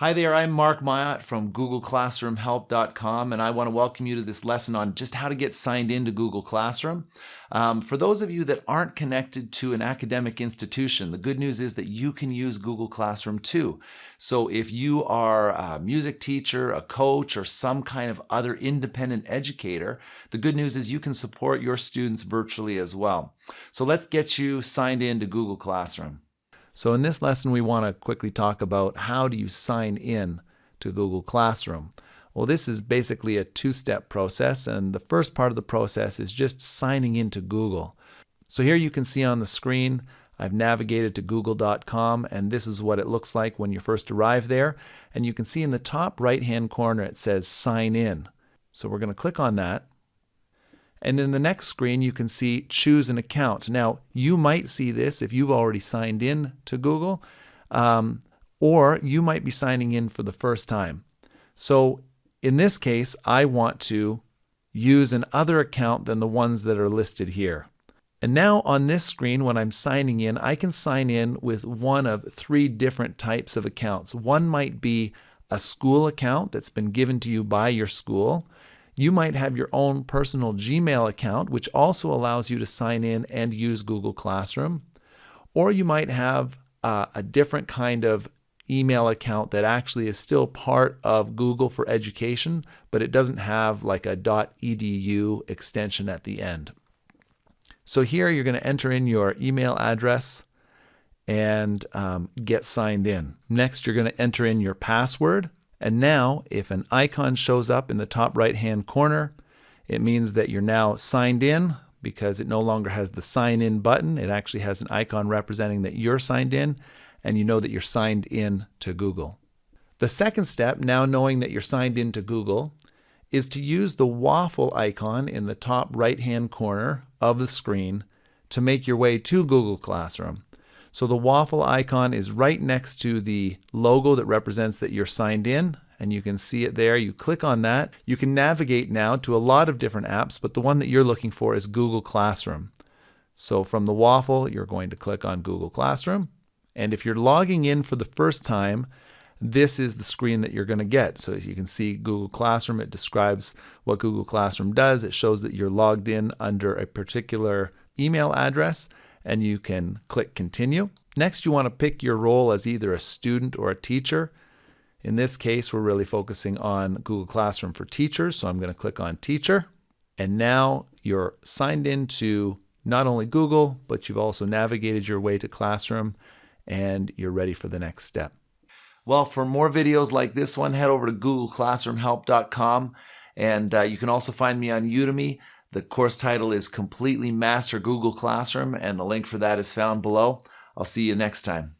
Hi there, I'm Mark Myatt from GoogleClassroomHelp.com, and I want to welcome you to this lesson on just how to get signed into Google Classroom. For those of you that aren't connected to an academic institution, the good news is that you can use Google Classroom too. So if you are a music teacher, a coach, or some kind of other independent educator, the good news is you can support your students virtually as well. So let's get you signed in to Google Classroom. So in this lesson, we want to quickly talk about how do you sign in to Google Classroom. Well, this is basically a two-step process, and the first part of the process is just signing into Google. So here you can see on the screen, I've navigated to google.com, and this is what it looks like when you first arrive there. And you can see in the top right-hand corner, it says sign in. So we're going to click on that. And in the next screen, you can see choose an account. Now, you might see this if you've already signed in to Google, or you might be signing in for the first time. So in this case, I want to use an other account than the ones that are listed here. And now on this screen, when I'm signing in, I can sign in with one of three different types of accounts. One might be a school account that's been given to you by your school. You might have your own personal Gmail account, which also allows you to sign in and use Google Classroom. Or you might have a different kind of email account that actually is still part of Google for Education, but it doesn't have like a .edu extension at the end. So here you're going to enter in your email address and get signed in. Next, you're going to enter in your password. And now, if an icon shows up in the top right-hand corner, it means that you're now signed in because it no longer has the sign in button. It actually has an icon representing that you're signed in, and you know that you're signed in to Google. The second step, now knowing that you're signed in to Google, is to use the waffle icon in the top right-hand corner of the screen to make your way to Google Classroom. So the waffle icon is right next to the logo that represents that you're signed in, and you can see it there. You click on that. You can navigate now to a lot of different apps, but the one that you're looking for is Google Classroom. So from the waffle, you're going to click on Google Classroom. And if you're logging in for the first time, this is the screen that you're going to get. So as you can see, Google Classroom, it describes what Google Classroom does. It shows that you're logged in under a particular email address, and you can click continue. Next, you want to pick your role as either a student or a teacher. In this case, we're really focusing on Google Classroom for teachers, so I'm going to click on teacher. And now you're signed into not only Google, but you've also navigated your way to Classroom, and you're ready for the next step. Well, for more videos like this one, head over to GoogleClassroomHelp.com, and you can also find me on Udemy. The course title is Completely Master Google Classroom, and the link for that is found below. I'll see you next time.